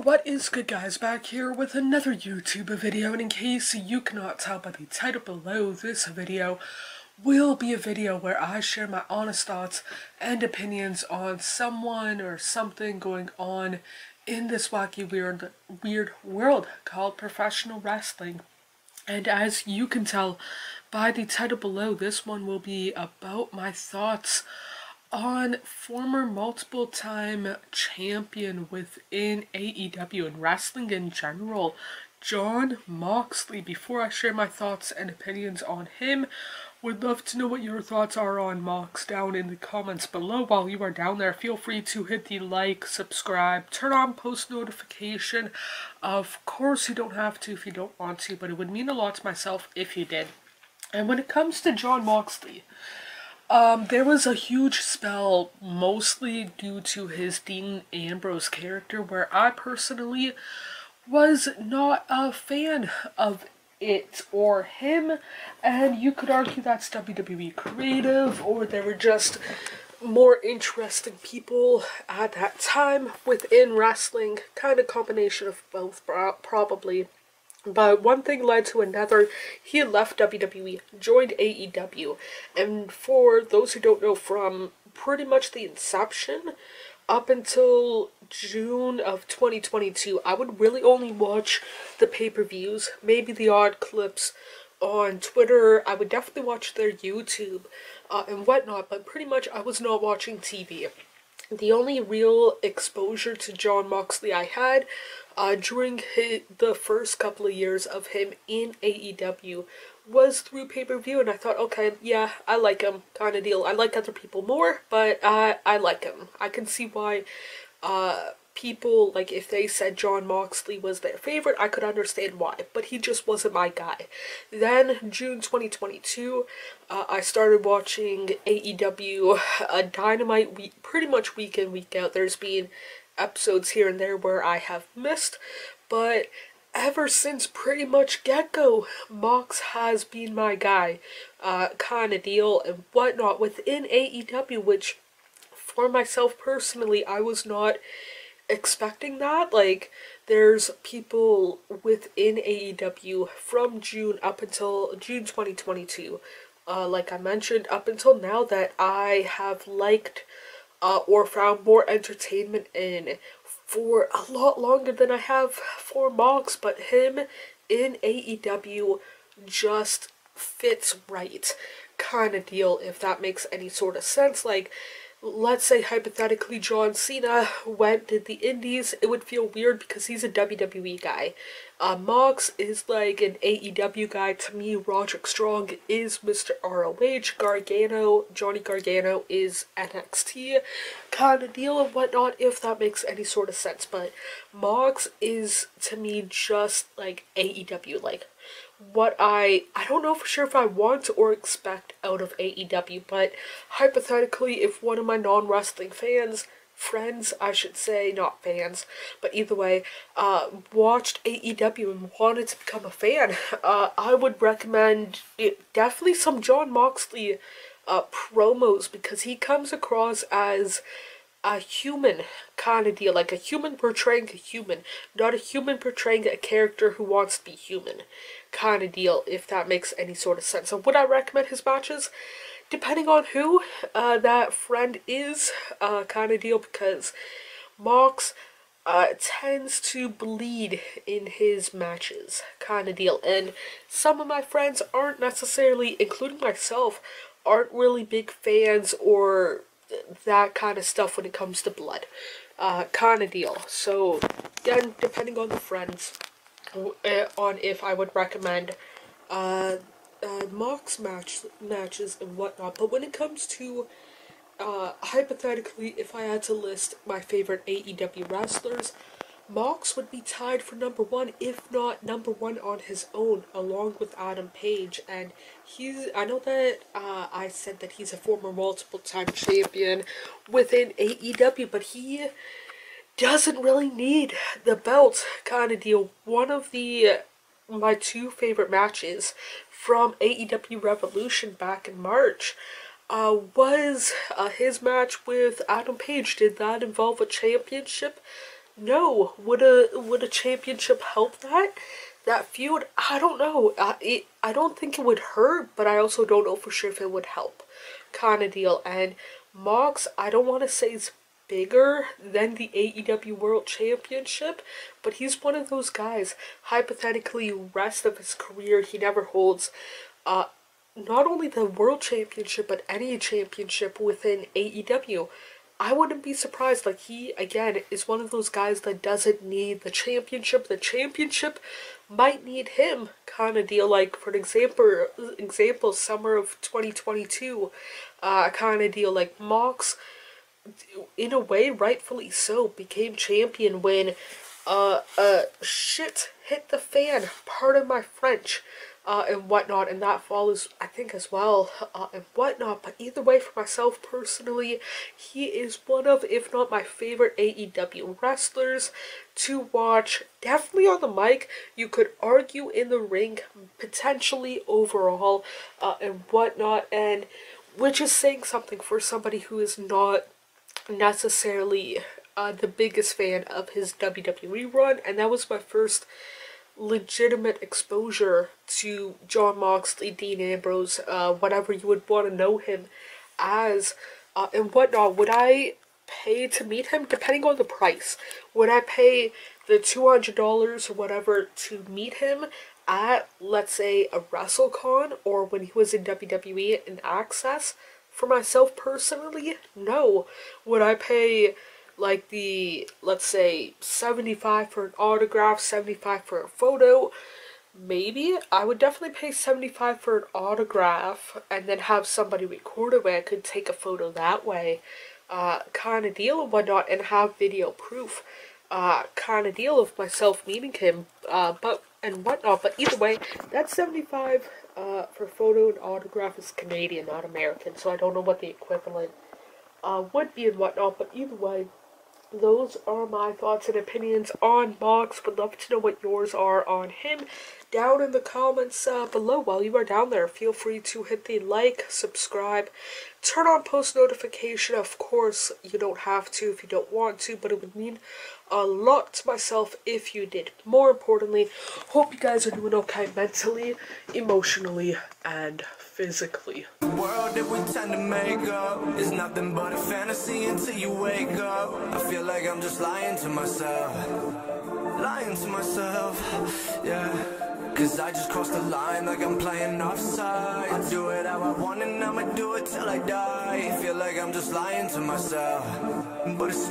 What is good, guys? Back here with another YouTube video, and in case you cannot tell by the title below, this video will be a video where I share my honest thoughts and opinions on someone or something going on in this wacky weird world called professional wrestling. And as you can tell by the title below, this one will be about my thoughts on former multiple-time champion within AEW and wrestling in general, Jon Moxley. Before I share my thoughts and opinions on him, would love to know what your thoughts are on Mox down in the comments below. While you are down there, feel free to hit the like, subscribe, turn on post notification. Of course, you don't have to if you don't want to, but it would mean a lot to myself if you did. And when it comes to Jon Moxley, there was a huge spell, mostly due to his Dean Ambrose character, where I personally was not a fan of it or him, and you could argue that's WWE creative, or there were just more interesting people at that time within wrestling, kind of combination of both, probably. But one thing led to another. He left WWE, joined AEW, and for those who don't know, from pretty much the inception up until June of 2022, I would really only watch the pay-per-views, maybe the odd clips on Twitter. I would definitely watch their YouTube and whatnot, but pretty much I was not watching TV. The only real exposure to Jon Moxley I had during the first couple of years of him in AEW was through pay-per-view, and I thought, okay, yeah, I like him, kind of deal. I like other people more, but I like him. I can see why people, like, if they said Jon Moxley was their favorite, I could understand why, but he just wasn't my guy. Then, June 2022, I started watching AEW Dynamite pretty much week in, week out. There's been episodes here and there where I have missed, but ever since pretty much get-go, Mox has been my guy, kind of deal and whatnot within AEW, which for myself personally, I was not expecting that. Like, there's people within AEW from June up until June 2022, like I mentioned, up until now that I have liked or found more entertainment in for a lot longer than I have for Mox, but him in AEW just fits right, kind of deal, if that makes any sort of sense. Like, let's say hypothetically John Cena did the indies, it would feel weird because he's a WWE guy. Mox is like an AEW guy. To me, Roderick Strong is Mr. ROH, Johnny Gargano is NXT, kind of deal and whatnot, if that makes any sort of sense. But Mox is, to me, just like AEW, like what I don't know for sure if I want or expect out of AEW, but hypothetically, if one of my non-wrestling friends, I should say, not fans, but either way, watched AEW and wanted to become a fan, I would recommend definitely some Jon Moxley promos, because he comes across as a human kind of deal, like a human portraying a human, not a human portraying a character who wants to be human, kind of deal, if that makes any sort of sense. So would I recommend his matches? Depending on who that friend is, kind of deal, because Mox tends to bleed in his matches, kind of deal, and some of my friends aren't necessarily, including myself, aren't really big fans or that kind of stuff when it comes to blood, kind of deal. So again, depending on the friends, on if I would recommend Mox matches and whatnot. But when it comes to hypothetically, if I had to list my favorite AEW wrestlers, Mox would be tied for number one, if not number one on his own, along with Adam Page. And I know that I said that he's a former multiple-time champion within AEW, but he doesn't really need the belt, kind of deal. One of my two favorite matches from AEW Revolution back in March was his match with Adam Page. Did that involve a championship? No. Would a championship help that feud? I don't know. I don't think it would hurt, but I also don't know for sure if it would help, kind of deal. And Mox, I don't want to say is bigger than the AEW World Championship, but he's one of those guys, hypothetically, rest of his career, he never holds not only the World Championship, but any championship within AEW. I wouldn't be surprised. Like, he, again, is one of those guys that doesn't need the championship. The championship might need him, kind of deal. Like, for example, summer of 2022, kind of deal. Like, Mox, in a way, rightfully so, became champion when, shit hit the fan, pardon my French, and whatnot, and that follows, I think, as well, and whatnot. But either way, for myself personally, he is one of, if not my favorite AEW wrestlers to watch. Definitely on the mic, you could argue in the ring, potentially overall, and whatnot, and which is saying something for somebody who is not necessarily the biggest fan of his WWE run, and that was my first legitimate exposure to Jon Moxley, Dean Ambrose, whatever you would want to know him as, and whatnot. Would I pay to meet him? Depending on the price. Would I pay the $200 or whatever to meet him at, let's say, a WrestleCon, or when he was in WWE in Access? For myself personally, no. Would I pay like the, let's say, $75 for an autograph, $75 for a photo? Maybe. I would definitely pay $75 for an autograph and then have somebody record it where I could take a photo that way, kind of deal and whatnot, and have video proof, kind of deal of myself meeting him, and whatnot. But either way, that $75 for photo and autograph is Canadian, not American, so I don't know what the equivalent would be and whatnot. But either way, those are my thoughts and opinions on Mox. Would love to know what yours are on him down in the comments below. While you are down there, feel free to hit the like, subscribe, turn on post notification. Of course, you don't have to if you don't want to, but it would mean a lot to myself if you did. More importantly, hope you guys are doing okay mentally, emotionally, and physically. The world that we tend to make up is nothing but a fantasy until you wake up. I feel like I'm just lying to myself, yeah. Cause I just crossed the line like I'm playing offside. I do it how I want and I'ma do it till I die. Feel like I'm just lying to myself, but it's